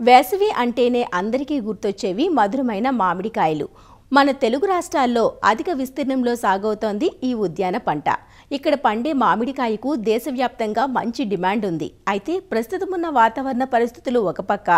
వేసవి అంటేనే అందరికీ గుర్తొచ్చేవి మధురమైన మామిడికాయలు. మన తెలుగు రాష్ట్రాల్లో అధిక విస్తీర్ణంలో సాగవుతోంది ఈ ఉద్యాన పంట. ఇక్కడ పండే మామిడికాయకు దేశవ్యాప్తంగా మంచి డిమాండ్ ఉంది. అయితే ప్రస్తుతమున్న వాతావరణ పరిస్థితులు ఒక పక్క,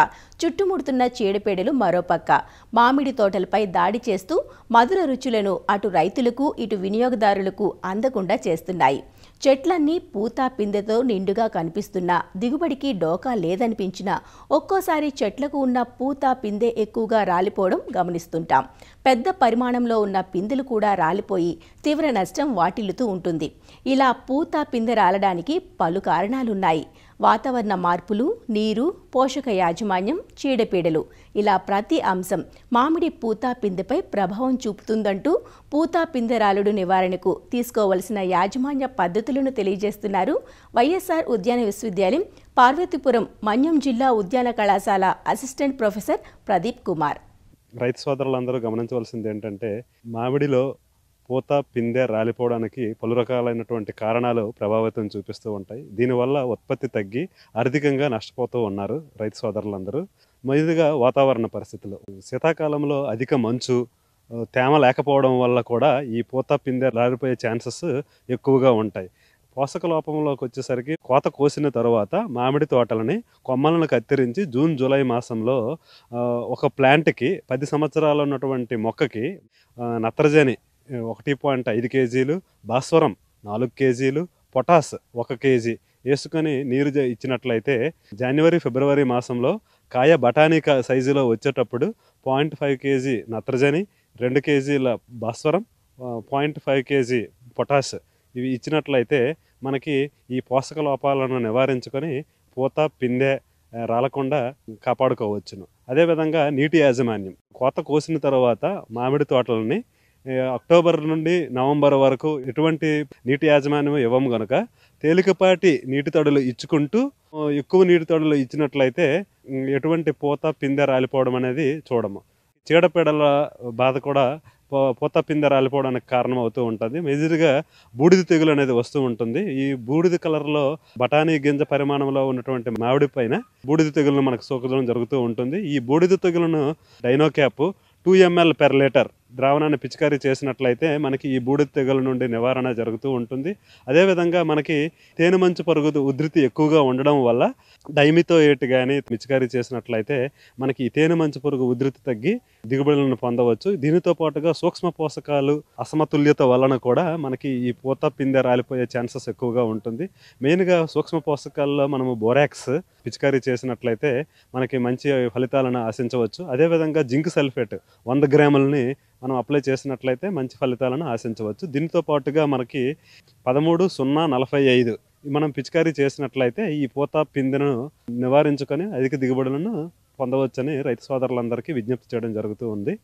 చుట్టుముడుతున్న చీడపీడలు మరో పక్క మామిడి తోటలపై దాడి చేస్తూ మధుర రుచులను అటు రైతులకు ఇటు వినియోగదారులకు అందకుండా చేస్తున్నాయి. చెట్లన్నీ పూత పిందెతో నిండుగా కనిపిస్తున్నా దిగుబడికి డోకా లేదనిపించినా ఒక్కోసారి చెట్లకు ఉన్న పూత పిందె ఎక్కువగా రాలిపోవడం గమనిస్తుంటాం. పెద్ద పరిమాణంలో ఉన్న పిందెలు కూడా రాలిపోయి తీవ్ర నష్టం వాటిల్లుతూ ఉంటుంది. ఇలా పూత పిందె రాలడానికి పలు కారణాలున్నాయి. వాతావరణ మార్పులు, నీరు, పోషక యాజమాన్యం, చీడపీడలు ఇలా ప్రతి అంశం మామిడి పూత పిందెపై ప్రభావం చూపుతుందంటూ పూత పిందె రాలుడు నివారణకు తీసుకోవలసిన యాజమాన్య పద్ధతులను తెలియజేస్తున్నారు వైఎస్ఆర్ ఉద్యాన విశ్వవిద్యాలయం పార్వతీపురం మన్యం జిల్లా ఉద్యాన కళాశాల అసిస్టెంట్ ప్రొఫెసర్ ప్రదీప్ కుమార్. రైతు సోదరులందరూ గమనించవలసింది ఏంటంటే, మామిడిలో పూత పిందె రాలిపోవడానికి పలు రకాలైనటువంటి కారణాలు ప్రభావితం చూపిస్తూ ఉంటాయి. దీనివల్ల ఉత్పత్తి తగ్గి ఆర్థికంగా నష్టపోతూ ఉన్నారు రైతు సోదరులందరూ. మొదటిగా వాతావరణ పరిస్థితులు. శీతాకాలంలో అధిక మంచు, తేమ లేకపోవడం వల్ల కూడా ఈ పూత పిందె రాలిపోయే ఛాన్సెస్ ఎక్కువగా ఉంటాయి. పోషక లోపంలోకి వచ్చేసరికి కోత కోసిన తర్వాత మామిడి తోటలని కొమ్మలను కత్తిరించి జూన్ జూలై మాసంలో ఒక ప్లాంట్కి 10 సంవత్సరాలు ఉన్నటువంటి మొక్కకి నత్రజని 1.5 కేజీలు, భాస్వరం 4 కేజీలు, పొటాస్ 1 కేజీ వేసుకొని నీరు ఇచ్చినట్లయితే జనవరి ఫిబ్రవరి మాసంలో కాయ బఠానీ సైజులో వచ్చేటప్పుడు 0.5 కేజీ నత్రజని, 2 కేజీల భాస్వరం, 0.5 కేజీ పొటాస్ ఇవి ఇచ్చినట్లయితే మనకి ఈ పోషక లోపాలను నివారించుకొని పూత పిందె రాలకుండా కాపాడుకోవచ్చును. అదేవిధంగా నీటి యాజమాన్యం. కోత కోసిన తర్వాత మామిడి తోటలని అక్టోబర్ నుండి నవంబర్ వరకు ఎటువంటి నీటి యాజమాన్యం ఇవ్వము కనుక తేలికపాటి నీటి తడులు ఇచ్చుకుంటూ ఎక్కువ నీటి తడులు ఇచ్చినట్లయితే ఎటువంటి పూత పిందె రాలిపోవడం అనేది చూడము. చీడపీడల బాధ కూడా పూత పిందె రాలిపోవడానికి కారణం అవుతూ ఉంటుంది. మేజర్గా బూడిద తెగులు అనేది వస్తూ ఉంటుంది. ఈ బూడిద కలర్లో బఠానీ గింజ పరిమాణంలో ఉన్నటువంటి మామిడి పైన బూడిద తెగులను మనకు సోకడం జరుగుతూ ఉంటుంది. ఈ బూడిద తెగులను డైనోక్యాప్ 2 ml per లీటర్ ద్రావణాన్ని పిచికారీ చేసినట్లయితే మనకి ఈ బూడిద తెగుల నుండి నివారణ జరుగుతూ ఉంటుంది. అదేవిధంగా మనకి తేనె మంచు పురుగు ఉధృతి ఎక్కువగా ఉండడం వల్ల డైమిథోయేట్ కానీ పిచికారీ చేసినట్లయితే మనకి ఈ తేనె మంచు పురుగు ఉధృతి తగ్గి దిగుబడులను పొందవచ్చు. దీనితో పాటుగా సూక్ష్మ పోషకాలు అసమతుల్యత వలన కూడా మనకి ఈ పూత పిందె రాలిపోయే ఛాన్సెస్ ఎక్కువగా ఉంటుంది. మెయిన్గా సూక్ష్మ పోషకాల్లో మనము బోరాక్స్ పిచికారీ చేసినట్లయితే మనకి మంచి ఫలితాలను ఆశించవచ్చు. అదేవిధంగా జింక్ సల్ఫేట్ 100 గ్రాములని మనం అప్లై చేసినట్లయితే మంచి ఫలితాలను ఆశించవచ్చు. దీంతో పాటుగా మనకి 13-0-45 మనం పిచికారీ చేసినట్లయితే ఈ పూత పిందెను నివారించుకొని అధిక దిగుబడులను పొందవచ్చని రైతు సోదరులందరికీ విజ్ఞప్తి చేయడం జరుగుతూ ఉంది.